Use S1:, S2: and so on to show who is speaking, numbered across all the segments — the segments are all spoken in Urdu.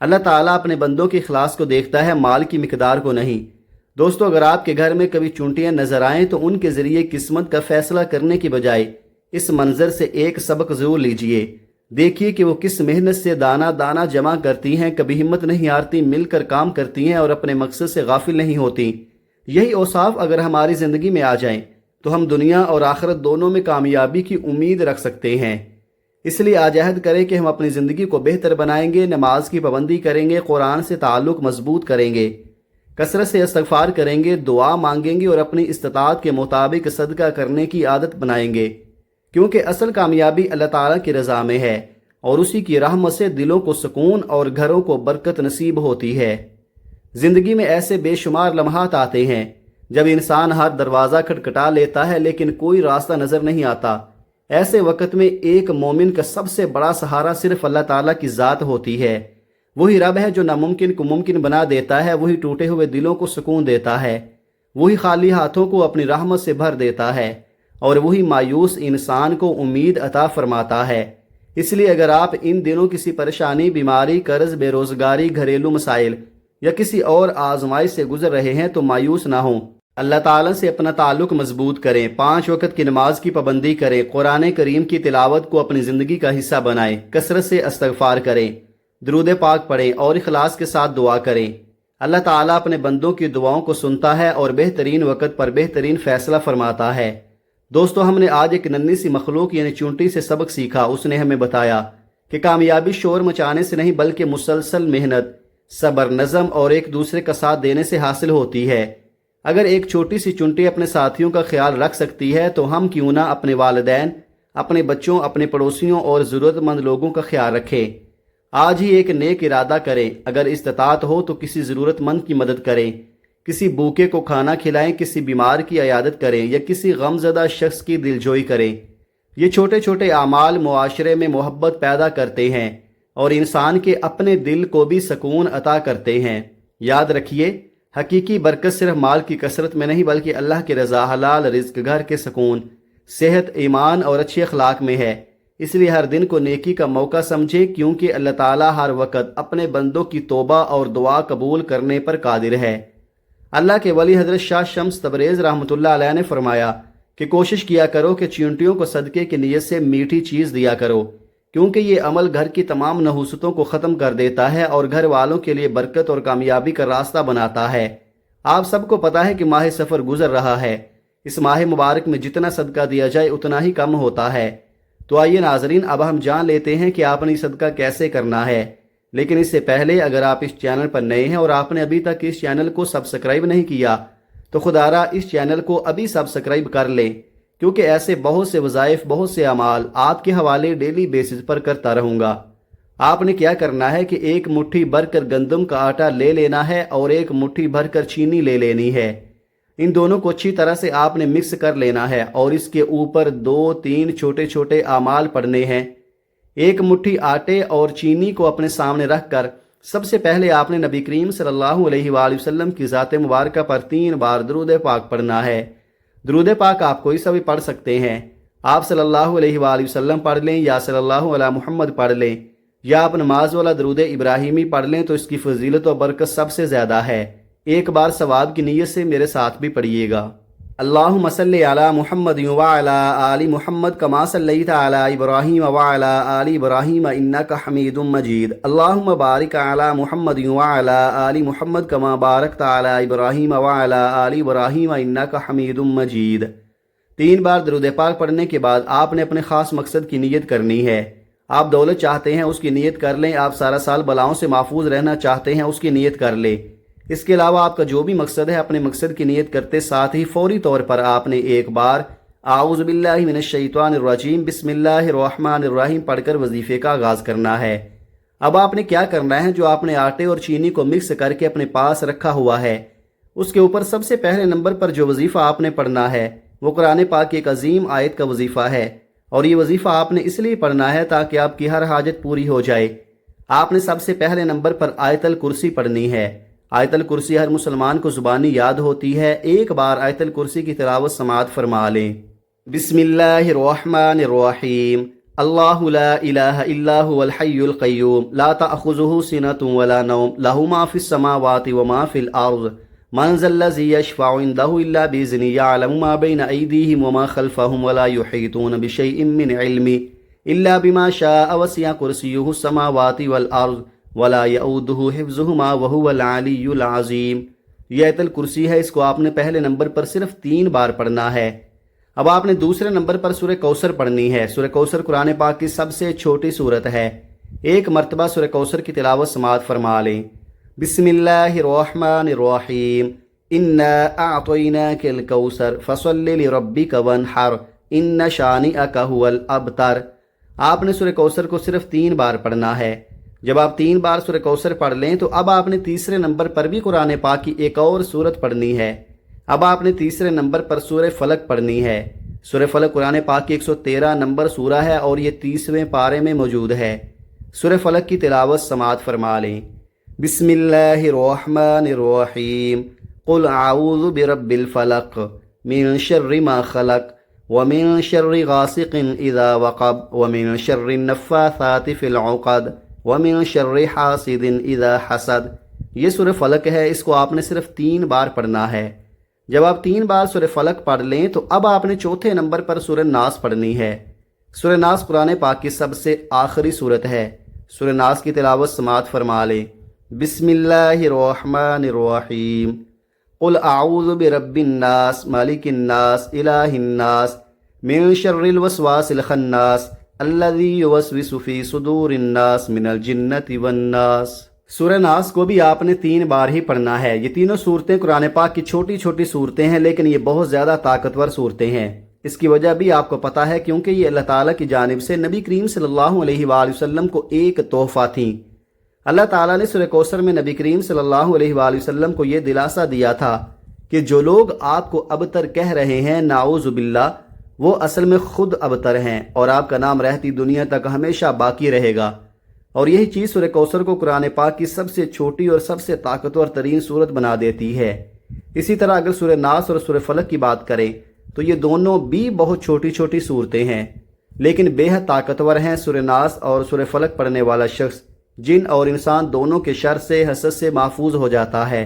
S1: اللہ تعالیٰ اپنے بندوں کے اخلاص کو دیکھتا ہے، مال کی مقدار کو نہیں۔ دوستو، اگر آپ کے گھر میں کبھی چونٹیاں نظر آئیں تو ان کے ذریعے قسمت کا فیصلہ کرنے کی بجائے اس منظر سے ایک سبق ضرور لیجئے۔ دیکھیے کہ وہ کس محنت سے دانہ دانہ جمع کرتی ہیں، کبھی ہمت نہیں ہارتی، مل کر کام کرتی ہیں اور اپنے مقصد سے غافل نہیں ہوتی۔ یہی اوصاف اگر ہماری زندگی میں آ جائیں تو ہم دنیا اور آخرت دونوں میں کامیابی کی امید رکھ سکتے ہیں۔ اس لیے آج عہد کریں کہ ہم اپنی زندگی کو بہتر بنائیں گے، نماز کی پابندی کریں گے، قرآن سے تعلق مضبوط کریں گے، کثرت سے استغفار کریں گے، دعا مانگیں گے اور اپنی استطاعت کے مطابق صدقہ کرنے کی عادت بنائیں گے، کیونکہ اصل کامیابی اللہ تعالیٰ کی رضا میں ہے اور اسی کی رحمت سے دلوں کو سکون اور گھروں کو برکت نصیب ہوتی ہے۔ زندگی میں ایسے بے شمار لمحات آتے ہیں جب انسان ہر دروازہ کھٹکھٹا لیتا ہے لیکن کوئی راستہ نظر نہیں آتا۔ ایسے وقت میں ایک مومن کا سب سے بڑا سہارا صرف اللہ تعالیٰ کی ذات ہوتی ہے۔ وہی رب ہے جو ناممکن کو ممکن بنا دیتا ہے، وہی ٹوٹے ہوئے دلوں کو سکون دیتا ہے، وہی خالی ہاتھوں کو اپنی رحمت سے بھر دیتا ہے اور وہی مایوس انسان کو امید عطا فرماتا ہے۔ اس لیے اگر آپ ان دنوں کسی پریشانی، بیماری، قرض، بے روزگاری، گھریلو مسائل یا کسی اور آزمائش سے گزر رہے ہیں تو مایوس نہ ہوں، اللہ تعالیٰ سے اپنا تعلق مضبوط کریں، 5 وقت کی نماز کی پابندی کریں، قرآن کریم کی تلاوت کو اپنی زندگی کا حصہ بنائیں، کثرت سے استغفار کریں، درود پاک پڑھیں اور اخلاص کے ساتھ دعا کریں۔ اللہ تعالیٰ اپنے بندوں کی دعاؤں کو سنتا ہے اور بہترین وقت پر بہترین فیصلہ فرماتا ہے۔ دوستو، ہم نے آج ایک ننھی سی مخلوق یعنی چونٹی سے سبق سیکھا۔ اس نے ہمیں بتایا کہ کامیابی شور مچانے سے نہیں بلکہ مسلسل محنت، صبر، نظم اور ایک دوسرے کا ساتھ دینے سے حاصل ہوتی ہے۔ اگر ایک چھوٹی سی چونٹی اپنے ساتھیوں کا خیال رکھ سکتی ہے تو ہم کیوں نہ اپنے والدین، اپنے بچوں، اپنے پڑوسیوں اور ضرورت مند لوگوں کا خیال رکھیں۔ آج ہی ایک نیک ارادہ کریں، اگر استطاعت ہو تو کسی ضرورت مند کی مدد کریں، کسی بھوکے کو کھانا کھلائیں، کسی بیمار کی عیادت کریں یا کسی غم زدہ شخص کی دلجوئی کریں۔ یہ چھوٹے چھوٹے اعمال معاشرے میں محبت پیدا کرتے ہیں اور انسان کے اپنے دل کو بھی سکون عطا کرتے ہیں۔ یاد رکھیے، حقیقی برکت صرف مال کی کثرت میں نہیں بلکہ اللہ کی رضا، حلال رزق، گھر کے سکون، صحت، ایمان اور اچھے اخلاق میں ہے۔ اس لیے ہر دن کو نیکی کا موقع سمجھے، کیونکہ اللہ تعالیٰ ہر وقت اپنے بندوں کی توبہ اور دعا قبول کرنے پر قادر ہے۔ اللہ کے ولی حضرت شاہ شمس تبریز رحمۃ اللہ علیہ نے فرمایا کہ کوشش کیا کرو کہ چونٹیوں کو صدقے کی نیت سے میٹھی چیز دیا کرو، کیونکہ یہ عمل گھر کی تمام نحوستوں کو ختم کر دیتا ہے اور گھر والوں کے لیے برکت اور کامیابی کا راستہ بناتا ہے۔ آپ سب کو پتہ ہے کہ ماہ سفر گزر رہا ہے۔ اس ماہ مبارک میں جتنا صدقہ دیا جائے اتنا ہی کم ہوتا ہے۔ تو آئیے ناظرین، اب ہم جان لیتے ہیں کہ آپ نے صدقہ کیسے کرنا ہے۔ لیکن اس سے پہلے اگر آپ اس چینل پر نئے ہیں اور آپ نے ابھی تک اس چینل کو سبسکرائب نہیں کیا تو خدا را اس چینل کو ابھی سبسکرائب کر لیں، کیونکہ ایسے بہت سے وظائف، بہت سے اعمال آپ کے حوالے ڈیلی بیسز پر کرتا رہوں گا۔ آپ نے کیا کرنا ہے کہ ایک مٹھی بھر کر گندم کا آٹا لے لینا ہے اور ایک مٹھی بھر کر چینی لے لینی ہے۔ ان دونوں کو اچھی طرح سے آپ نے مکس کر لینا ہے اور اس کے اوپر 2-3 چھوٹے چھوٹے اعمال پڑھنے ہیں۔ ایک مٹھی آٹے اور چینی کو اپنے سامنے رکھ کر سب سے پہلے آپ نے نبی کریم صلی اللہ علیہ وآلہ وسلم کی ذات مبارکہ پر 3 بار درود پاک پڑھنا ہے۔ درود پاک آپ کوئی سا بھی پڑھ سکتے ہیں۔ آپ صلی اللہ علیہ وآلہ وسلم پڑھ لیں یا صلی اللہ علیہ محمد پڑھ لیں یا آپ نماز والا درود ابراہیمی پڑھ لیں تو اس کی فضیلت و برکت سب سے زیادہ ہے۔ ایک بار ثواب کی نیت سے میرے ساتھ بھی پڑھیے گا۔ اللہم صلی علی محمد وعلی آل محمد کما صلیت علی ابراہیم وعلی آل ابراہیم انک حمید مجید۔ اللہم بارک علی محمد وعلی آل محمد کما بارکت علی ابراہیم وعلی آل ابراہیم انک حمید مجید۔ 3 بار درود پاک پڑھنے کے بعد آپ نے اپنے خاص مقصد کی نیت کرنی ہے۔ آپ دولت چاہتے ہیں، اس کی نیت کر لیں۔ آپ سارا سال بلاؤں سے محفوظ رہنا چاہتے ہیں، اس کی نیت کر لیں۔ اس کے علاوہ آپ کا جو بھی مقصد ہے، اپنے مقصد کی نیت کرتے ساتھ ہی فوری طور پر آپ نے ایک بار اعوذ باللہ من الشیطان الرجیم بسم اللہ الرحمن الرحیم پڑھ کر وظیفے کا آغاز کرنا ہے۔ اب آپ نے کیا کرنا ہے، جو آپ نے آٹے اور چینی کو مکس کر کے اپنے پاس رکھا ہوا ہے، اس کے اوپر سب سے پہلے نمبر پر جو وظیفہ آپ نے پڑھنا ہے وہ قرآن پاک کی ایک عظیم آیت کا وظیفہ ہے، اور یہ وظیفہ آپ نے اس لیے پڑھنا ہے تاکہ آپ کی ہر حاجت پوری ہو جائے۔ آپ نے سب سے پہلے نمبر پر آیت الکرسی پڑھنی ہے۔ آیت الکرسی ہر مسلمان کو زبانی یاد ہوتی ہے۔ ایک بار آیت الکرسی کی تلاوت سماعت فرما لیں۔ بسم اللہ الرحمن الرحیم اللہ لا الہ الا هو الحی القیوم لا تأخذه سنة ولا نوم له ما في السماوات وما في الأرض من ذا الذي يشفع عنده إلا بإذنه يعلم ما بين أيديهم وما خلفهم ولا يحيطون بشيء من علمه إلا بما شاء وسع كرسيه السماوات والأرض ولا يؤوده حفظهما وهو العلي العظيم۔ یہ آیت الکرسی ہے، اس کو آپ نے پہلے نمبر پر صرف 3 بار پڑھنا ہے۔ اب آپ نے دوسرے نمبر پر سورہ کوثر پڑھنی ہے۔ سورہ کوثر قرآن پاک کی سب سے چھوٹی سورت ہے۔ ایک مرتبہ سورہ کوثر کی تلاوت سماعت فرما لیں۔ بسم اللہ الرحمن الرحیم انا اعطیناک الکوثر فصل لربک وانحر ان شانئک هو الابتر۔ آپ نے سورہ کوثر کو صرف 3 بار پڑھنا ہے۔ جب آپ 3 بار سورہ کوثر پڑھ لیں تو اب آپ نے تیسرے نمبر پر بھی قرآن پاک کی ایک اور سورت پڑھنی ہے۔ اب آپ نے تیسرے نمبر پر سورہ فلق پڑھنی ہے۔ سورہ فلق قرآن پاک کی 113 نمبر سورہ ہے اور یہ 30ویں پارے میں موجود ہے۔ سورہ فلق کی تلاوت سماعت فرما لیں۔ بسم اللہ الرحمن الرحیم قل اعوذ برب الفلق من شر ما خلق ومن شر غاسق اذا وقب ومن شر النفاثات في العقد ومن شر حاسد اذا حسد۔ یہ سورہ فلق ہے، اس کو آپ نے صرف 3 بار پڑھنا ہے۔ جب آپ 3 بار سورہ فلق پڑھ لیں تو اب آپ نے چوتھے نمبر پر سورہ ناس پڑھنی ہے۔ سورہ ناس قرآن پاک کی سب سے آخری سورت ہے۔ سورہ ناس کی تلاوت سماعت فرما لیں۔ بسم اللہ الرحمن الرحیم قل اعوذ برب الناس مالک الناس الہ الناس من شر الوسواس الخناس الذی یوسوس فی صدور الناس من الجنۃ والناس۔ سورہ ناس کو بھی آپ نے 3 بار ہی پڑھنا ہے۔ یہ تینوں صورتیں قرآن پاک کی چھوٹی چھوٹی صورتیں ہیں، لیکن یہ بہت زیادہ طاقتور صورتیں ہیں۔ اس کی وجہ بھی آپ کو پتہ ہے، کیونکہ یہ اللہ تعالیٰ کی جانب سے نبی کریم صلی اللہ علیہ وآلہ وسلم کو ایک تحفہ تھیں۔ اللہ تعالیٰ نے سورہ کوثر میں نبی کریم صلی اللہ علیہ وآلہ وسلم کو یہ دلاسا دیا تھا کہ جو لوگ آپ کو ابتر کہہ رہے ہیں نعوذ باللہ، وہ اصل میں خود ابتر ہیں اور آپ کا نام رہتی دنیا تک ہمیشہ باقی رہے گا۔ اور یہی چیز سورہ کوثر کو قرآن پاک کی سب سے چھوٹی اور سب سے طاقتور ترین صورت بنا دیتی ہے۔ اسی طرح اگر سورہ ناس اور سورہ فلق کی بات کریں تو یہ دونوں بھی بہت چھوٹی چھوٹی صورتیں ہیں، لیکن بے حد طاقتور ہیں۔ سورہ ناس اور سورہ فلق پڑھنے والا شخص جن اور انسان دونوں کے شر سے، حسد سے محفوظ ہو جاتا ہے۔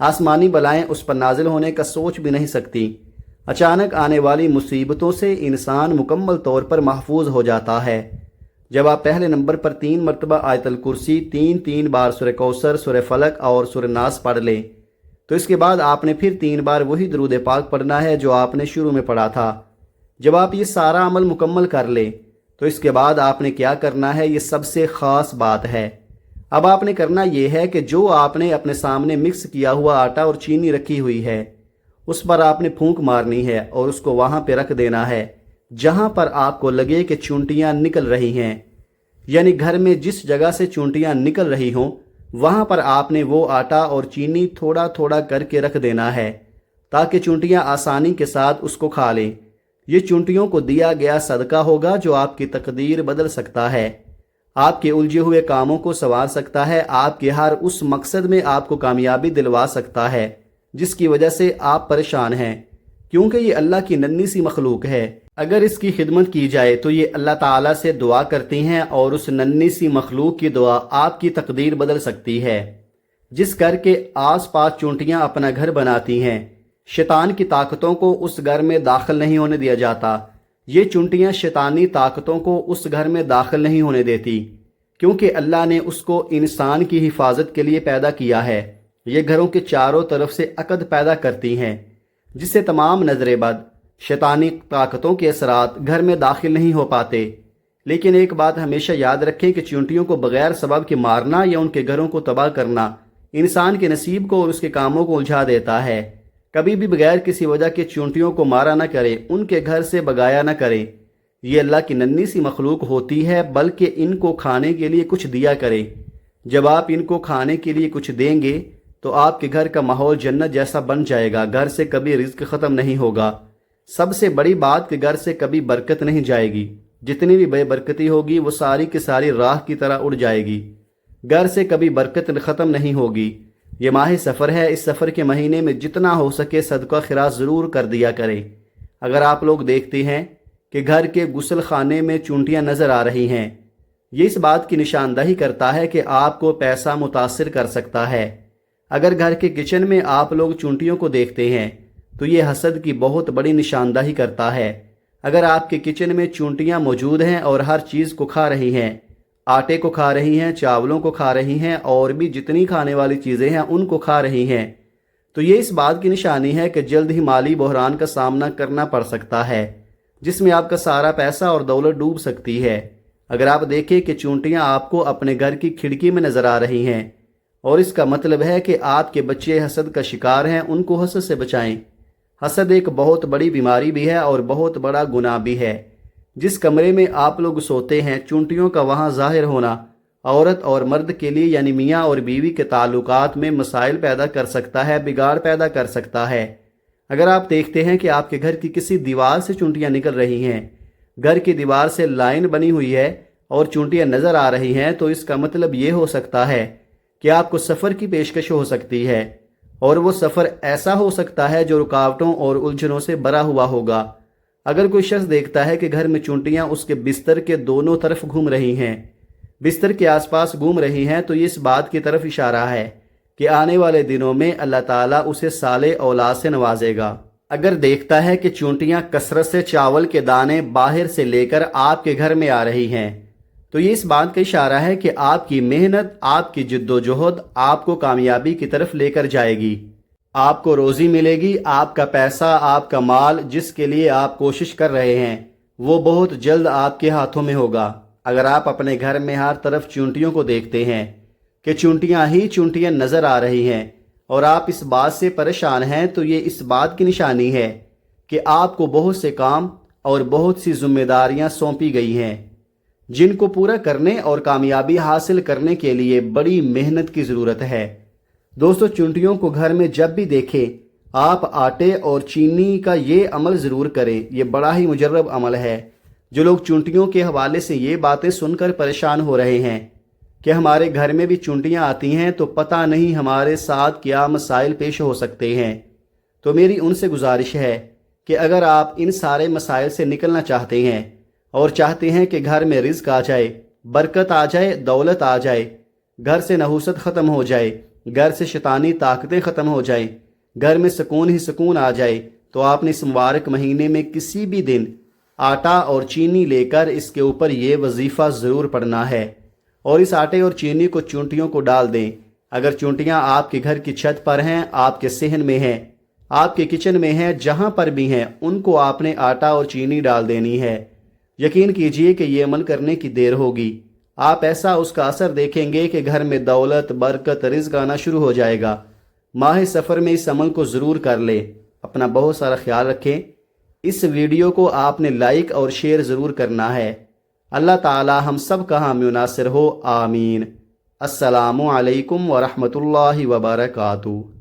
S1: آسمانی بلائیں اس پر نازل ہونے کا سوچ بھی نہیں سکتی۔ اچانک آنے والی مصیبتوں سے انسان مکمل طور پر محفوظ ہو جاتا ہے۔ جب آپ پہلے نمبر پر 3 مرتبہ آیت الکرسی، 3 بار سورہ کوثر، سورہ فلق اور سورہ ناس پڑھ لیں تو اس کے بعد آپ نے پھر 3 بار وہی درود پاک پڑھنا ہے جو آپ نے شروع میں پڑھا تھا۔ جب آپ یہ سارا عمل مکمل کر لیں تو اس کے بعد آپ نے کیا کرنا ہے، یہ سب سے خاص بات ہے۔ اب آپ نے کرنا یہ ہے کہ جو آپ نے اپنے سامنے مکس کیا ہوا آٹا اور چینی رکھی ہوئی ہے، اس پر آپ نے پھونک مارنی ہے اور اس کو وہاں پہ رکھ دینا ہے جہاں پر آپ کو لگے کہ چونٹیاں نکل رہی ہیں، یعنی گھر میں جس جگہ سے چونٹیاں نکل رہی ہوں وہاں پر آپ نے وہ آٹا اور چینی تھوڑا تھوڑا کر کے رکھ دینا ہے تاکہ چونٹیاں آسانی کے ساتھ اس کو کھا لیں۔ یہ چونٹیوں کو دیا گیا صدقہ ہوگا جو آپ کی تقدیر بدل سکتا ہے، آپ کے الجھے ہوئے کاموں کو سنوار سکتا ہے، آپ کے ہر اس مقصد میں آپ کو کامیابی دلوا سکتا ہے جس کی وجہ سے آپ پریشان ہیں، کیونکہ یہ اللہ کی ننھی سی مخلوق ہے۔ اگر اس کی خدمت کی جائے تو یہ اللہ تعالیٰ سے دعا کرتی ہیں اور اس ننھی سی مخلوق کی دعا آپ کی تقدیر بدل سکتی ہے، جس کر کے آس پاس چونٹیاں اپنا گھر بناتی ہیں۔ شیطان کی طاقتوں کو اس گھر میں داخل نہیں ہونے دیا جاتا۔ یہ چونٹیاں شیطانی طاقتوں کو اس گھر میں داخل نہیں ہونے دیتی، کیونکہ اللہ نے اس کو انسان کی حفاظت کے لیے پیدا کیا ہے۔ یہ گھروں کے چاروں طرف سے عقد پیدا کرتی ہیں جس سے تمام نظر بد، شیطانی طاقتوں کے اثرات گھر میں داخل نہیں ہو پاتے۔ لیکن ایک بات ہمیشہ یاد رکھیں کہ چونٹیوں کو بغیر سبب کے مارنا یا ان کے گھروں کو تباہ کرنا انسان کے نصیب کو اور اس کے کاموں کو الجھا دیتا ہے۔ کبھی بھی بغیر کسی وجہ کے چونٹیوں کو مارا نہ کریں، ان کے گھر سے بگایا نہ کریں۔ یہ اللہ کی ننھی سی مخلوق ہوتی ہے، بلکہ ان کو کھانے کے لیے کچھ دیا کریں۔ جب آپ ان کو کھانے کے لیے کچھ دیں گے تو آپ کے گھر کا ماحول جنت جیسا بن جائے گا، گھر سے کبھی رزق ختم نہیں ہوگا۔ سب سے بڑی بات کہ گھر سے کبھی برکت نہیں جائے گی، جتنی بھی بے برکتی ہوگی وہ ساری کی ساری راہ کی طرح اڑ جائے گی۔ گھر سے کبھی برکت ختم نہیں ہوگی۔ یہ ماہ سفر ہے، اس سفر کے مہینے میں جتنا ہو سکے صدقہ خیرات ضرور کر دیا کریں۔ اگر آپ لوگ دیکھتے ہیں کہ گھر کے غسل خانے میں چونٹیاں نظر آ رہی ہیں، یہ اس بات کی نشاندہی کرتا ہے کہ آپ کو پیسہ متاثر کر سکتا ہے۔ اگر گھر کے کچن میں آپ لوگ چونٹیوں کو دیکھتے ہیں تو یہ حسد کی بہت بڑی نشاندہی کرتا ہے۔ اگر آپ کے کچن میں چونٹیاں موجود ہیں اور ہر چیز کو کھا رہی ہیں، آٹے کو کھا رہی ہیں، چاولوں کو کھا رہی ہیں، اور بھی جتنی کھانے والی چیزیں ہیں ان کو کھا رہی ہیں، تو یہ اس بات کی نشانی ہے کہ جلد ہی مالی بحران کا سامنا کرنا پڑ سکتا ہے، جس میں آپ کا سارا پیسہ اور دولت ڈوب سکتی ہے۔ اگر آپ دیکھیں کہ چونٹیاں آپ کو اپنے گھر کی کھڑکی میں نظر آ رہی ہیں اور اس کا مطلب ہے کہ آپ کے بچے حسد کا شکار ہیں، ان کو حسد سے بچائیں۔ حسد ایک بہت بڑی بیماری بھی ہے اور بہت بڑا گناہ بھی ہے۔ جس کمرے میں آپ لوگ سوتے ہیں، چونٹیوں کا وہاں ظاہر ہونا عورت اور مرد کے لیے یعنی میاں اور بیوی کے تعلقات میں مسائل پیدا کر سکتا ہے، بگاڑ پیدا کر سکتا ہے۔ اگر آپ دیکھتے ہیں کہ آپ کے گھر کی کسی دیوار سے چونٹیاں نکل رہی ہیں، گھر کی دیوار سے لائن بنی ہوئی ہے اور چونٹیاں نظر آ رہی ہیں، تو اس کا مطلب یہ ہو سکتا ہے کہ آپ کو سفر کی پیشکش ہو سکتی ہے، اور وہ سفر ایسا ہو سکتا ہے جو رکاوٹوں اور الجھنوں سے بھرا ہوا ہوگا۔ اگر کوئی شخص دیکھتا ہے کہ گھر میں چونٹیاں اس کے بستر کے دونوں طرف گھوم رہی ہیں، بستر کے آس پاس گھوم رہی ہیں، تو یہ اس بات کی طرف اشارہ ہے کہ آنے والے دنوں میں اللہ تعالیٰ اسے صالح اولاد سے نوازے گا۔ اگر دیکھتا ہے کہ چونٹیاں کثرت سے چاول کے دانے باہر سے لے کر آپ کے گھر میں آ رہی ہیں، تو یہ اس بات کا اشارہ ہے کہ آپ کی محنت، آپ کی جد و جہد آپ کو کامیابی کی طرف لے کر جائے گی۔ آپ کو روزی ملے گی، آپ کا پیسہ، آپ کا مال جس کے لیے آپ کوشش کر رہے ہیں وہ بہت جلد آپ کے ہاتھوں میں ہوگا۔ اگر آپ اپنے گھر میں ہر طرف چونٹیوں کو دیکھتے ہیں کہ چونٹیاں ہی چونٹیاں نظر آ رہی ہیں اور آپ اس بات سے پریشان ہیں، تو یہ اس بات کی نشانی ہے کہ آپ کو بہت سے کام اور بہت سی ذمہ داریاں سونپی گئی ہیں جن کو پورا کرنے اور کامیابی حاصل کرنے کے لیے بڑی محنت کی ضرورت ہے۔ دوستو، چونٹیوں کو گھر میں جب بھی دیکھیں، آپ آٹے اور چینی کا یہ عمل ضرور کریں، یہ بڑا ہی مجرب عمل ہے۔ جو لوگ چونٹیوں کے حوالے سے یہ باتیں سن کر پریشان ہو رہے ہیں کہ ہمارے گھر میں بھی چونٹیاں آتی ہیں تو پتہ نہیں ہمارے ساتھ کیا مسائل پیش ہو سکتے ہیں، تو میری ان سے گزارش ہے کہ اگر آپ ان سارے مسائل سے نکلنا چاہتے ہیں اور چاہتے ہیں کہ گھر میں رزق آ جائے، برکت آ جائے، دولت آ جائے، گھر سے نحوست ختم ہو جائے، گھر سے شیطانی طاقتیں ختم ہو جائیں، گھر میں سکون ہی سکون آ جائے، تو آپ نے اس مبارک مہینے میں کسی بھی دن آٹا اور چینی لے کر اس کے اوپر یہ وظیفہ ضرور پڑھنا ہے، اور اس آٹے اور چینی کو چونٹیوں کو ڈال دیں۔ اگر چونٹیاں آپ کے گھر کی چھت پر ہیں، آپ کے صحن میں ہیں، آپ کے کچن میں ہیں، جہاں پر بھی ہیں، ان کو آپ نے آٹا اور چینی ڈال دینی ہے۔ یقین کیجئے کہ یہ عمل کرنے کی دیر ہوگی، آپ ایسا اس کا اثر دیکھیں گے کہ گھر میں دولت، برکت، رزق آنا شروع ہو جائے گا۔ ماہ سفر میں اس عمل کو ضرور کر لیں۔ اپنا بہت سارا خیال رکھیں۔ اس ویڈیو کو آپ نے لائک اور شیئر ضرور کرنا ہے۔ اللہ تعالی ہم سب کا حامی و ناصر ہو، آمین۔ السلام علیکم ورحمۃ اللہ وبرکاتہ۔